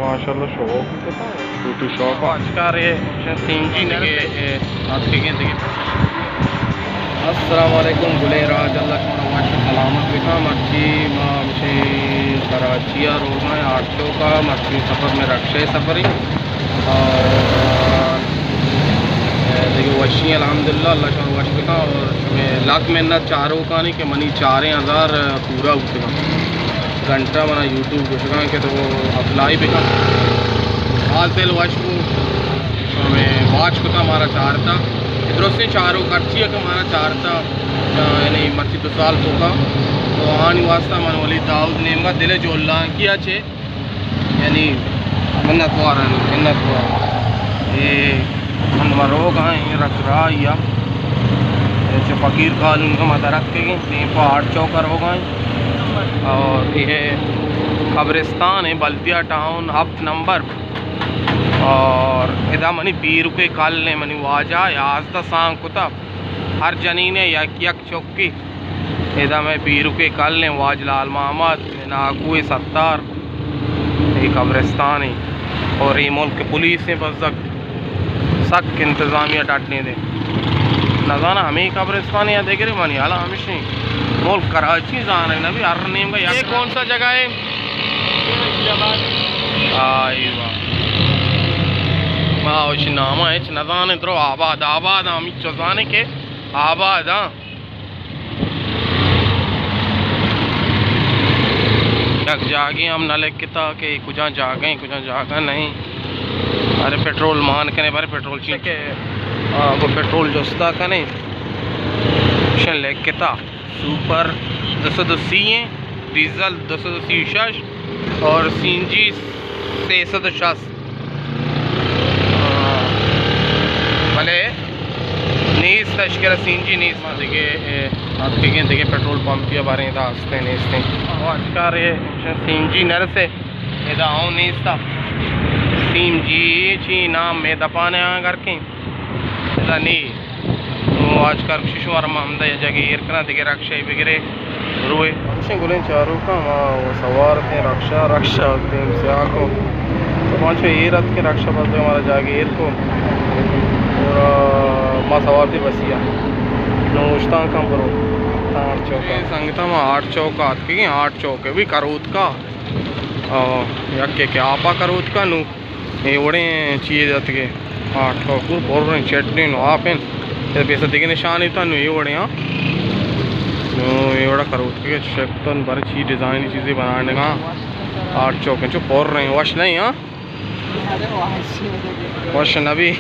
माशाल्लाह शौक टूटू शौक आजकार ये सींजी के आपके गेंदे अस्सलाम वालेकुम गुले राज अल्लाह का वाश सलामत बिका मर्ची मामशी कराचिया रोज में 800 का मर्ची सफ़र में रक्षे सफ़री और देखिए वशी अल्हम्दुलिल्लाह अल्लाह का वाश बिका और लाख मेहनत चारों का नहीं कि मनी 4000 पूरा उठेगा घंटा मना यूट्यूब को के तो वो अप्लाई बिका हाल तेल वाश को हमें वाच को था हमारा चार था इधरों से चारों खर्ची का हमारा चार था यानी मर्ची 2 साल को का तो आने वास्ता मन वाली दाऊद नेम का दिले जोल्ला किया चे यानी मिन्नत ये मन रोग हैं रख रहा या जो फ़कीर खाल उनका मत रख के गए 8 चौकर हो गए और ये कब्रिस्तान है बल्दिया टाउन 7 नंबर और इधर मनी 20 रुपये कल ने मनी वाजा याजदा सांग कुता हर जनी ने यक चौकी इधर में 20 रुपये कल ने वाज लाल मोहम्मद नाकू सत्तार ये कब्रिस्तान है और ये मुल्क पुलिस ने बस सख्त इंतज़ामिया डाटने दे नजाना हमें कब्रिस्तान या देख रहे मनी आला हमेशा मुल्क कराची जाना है ना भी हर नेम का ये कौन सा जगह है नामा है नजान इधर आबाद आबाद हम चौजाने के आबाद हाँ जागे हम न लेता कि कुछ जागा नहीं अरे पेट्रोल मान के नहीं बारे पेट्रोल के वो पेट्रोल जोस्ता का नहीं लेता सुपर 280 डीजल 260 और सीएनजी 660 भले नीस तश्कर सीएनजी नीस देखिए आपके देखिए पेट्रोल पंप के बारे में हंसते नीसते आजकार ये सीएनजी नर से आऊँ नीस था सीएनजी ची नाम में दपाने करके नहीं तो आजकल शिशुआर हमदा जगह एरकना दिखे रक्षा वगैरह रुए गुलें चारों का वो सवार थे रक्षा से आको तो पाँच ये रथ के रक्षा बस हमारा जाके एर को और माँ सवार थी बसिया नोश्ता कम करो 8 चौक संगता में 8 चौक आती 8 चौक है भी करोत का यके आपा करोत का नू ये बड़े चीज़ जाते के 8 चौक बोल रहे चटनी नो आप पैसा दिखे निशान ही था ये बड़े हाँ ये बड़ा करो तो बड़े चीज़ डिज़ाइन चीज़ें बनाने का 8 चौक जो पोर रहे हैं वश नहीं हाँ वश नबी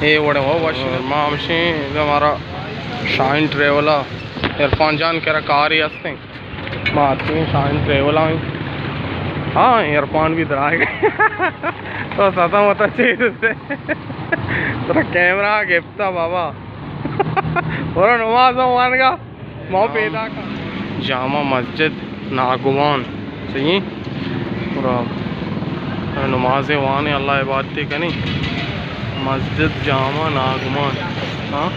ये बड़े हो वश मामशी हमारा शाइन ट्रेवला इरफान जान कह रहा कार ही हंसते मारती शाइन ट्रेवला हाँ इरफान भी इधर आ गए तो सता होता चाहिए तो कैमरा गिफ्ता बाबा और नमाज मान का माँ पैदा का जामा मस्जिद नागवान सही और नमाज वान अल्लाह इबादत कनी मस्जिद जामा नागवान हाँ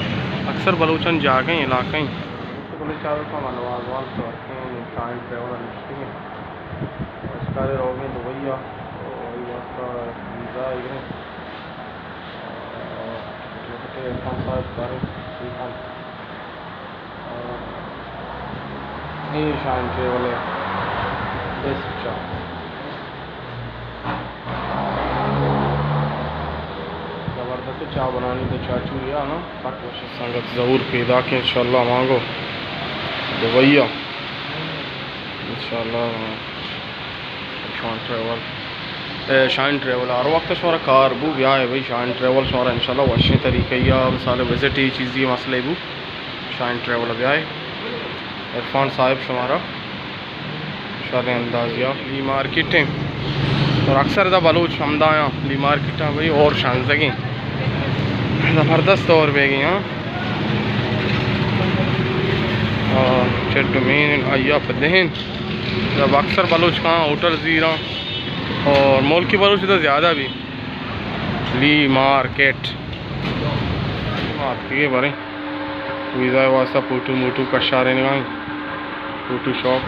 अक्सर बलूचन जागे इलाके दुबैया ये शान ट्रेवल है ज़बरदस्त चाय बनानी तो चाचू या ना संगत ज़रूर पैदा के इंशाल्लाह मांगो दुबैया इंशाल्लाह शाइन ट्रेवल हर वक्त शोरा कार बू ब्याह है भाई शाइन ट्रेवल शोरा इंशाल्लाह वशी तरीके या मिसाल विजिट ही चीज़ मसले बू शाइन ट्रेवल ब्याह है इरफान साहिब शुमारा शादी अंदाजिया ली मार्केट है और अक्सर दा बलूच हमदाया ली मार्केट भाई और शान सकें ज़बरदस्त और बेगी हाँ चटमीन अया फदहन जब अक्सर बलूच कहाँ होटल ज़ीरा और मोल की बलूच तो ज़्यादा भी ली मार्केट आपके बारे वीज़ा वास्ता फोटो मोटू कशारे निगाह फोटो शॉप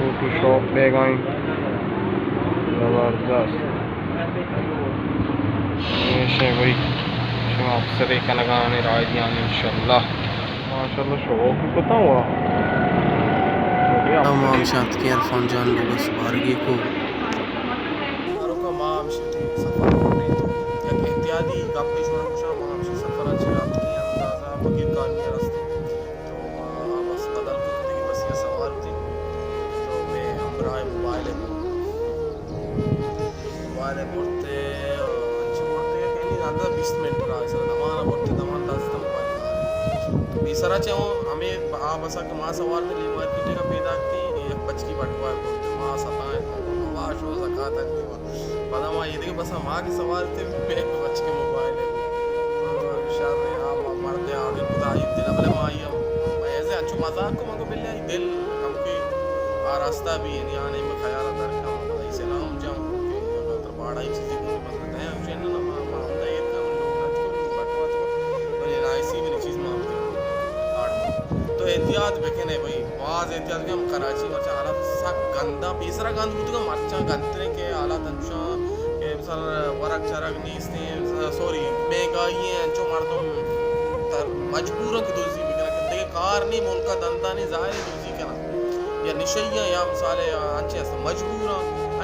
छोटी शॉप पे गए ज़बरदस्त ये भाई अक्सर एक लगाने राजधान इंशाल्लाह माशाल्लाह शौक भी पता हुआ तमाम शात के अरफान जान लोग सुबारगी को माम सफ़र होने तो एक इत्यादि काफ़ी शुरू माम सफ़र अच्छे आपकी अंदाज़ा बगैर कानी रास्ते तो बस बदल को देखिए बस ये सवाल थी तो मैं हमरा मोबाइल बोलते अच्छे बोलते कहीं ज़्यादा 20 मिनट रहा सर दमाना बोलते दमान दास्ता मोबाइल तो बेसरा चाहो हमें आप ऐसा कि माँ सवाल में ले मार्केट का पैदा की एक बचकी बटवा बोलते माँ सताएं माँ शो ज़कात नहीं पता माँ ये देखिए बस माँ के सवाल थे मैं बच के मोबाइल है तो शायद आप मरते आगे खुदा ये दिन अपने माँ ये ऐसे अच्छे मजाक को मगर मिल जाए दिल हम के रास्ता भी है नहीं आने में ख्याल आता है क्या मतलब इसे ना हम जाऊँ तो बड़ा ही चीज़ें को मतलब है हम चैनल ना माँ हम ना ये काम लोग ना तो बटवा तो ये ना इसी में चीज़ माँ तो एहतियात बेकने भाई वाज एहतियात के हम कराची मचा हालत सा गंदा तीसरा गंद बुद्ध का मरचा गंदने के हालत अच्छा के मिसाल वरक चरक नीस्ते सॉरी मेगा ये अंचो मर्दों तर मजबूर की दोजी बिकना के देखे कार नहीं मुल्क का धंधा नहीं जाहिर दोजी के ना या निशैया या मिसाल अंचे ऐसा मजबूर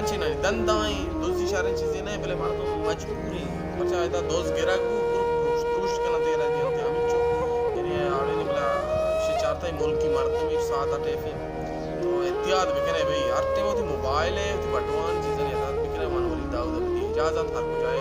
अंचे नहीं धंधा ही दोजी सारी चीज़ें नहीं पहले मर्दों मजबूरी मचा ऐसा दोस्त गिरा को पुरुष के ना दे रहे हैं हम चो ये आड़े नहीं बोला चाहता है मुल्क की मर्दों में साथ आते हैं तो एहतियात बिकने भाई हर टाइम मोबाइल है बटवान चीज़ें एहतियात बिकने मन वाली दाऊद इजाज़त हर को जाए।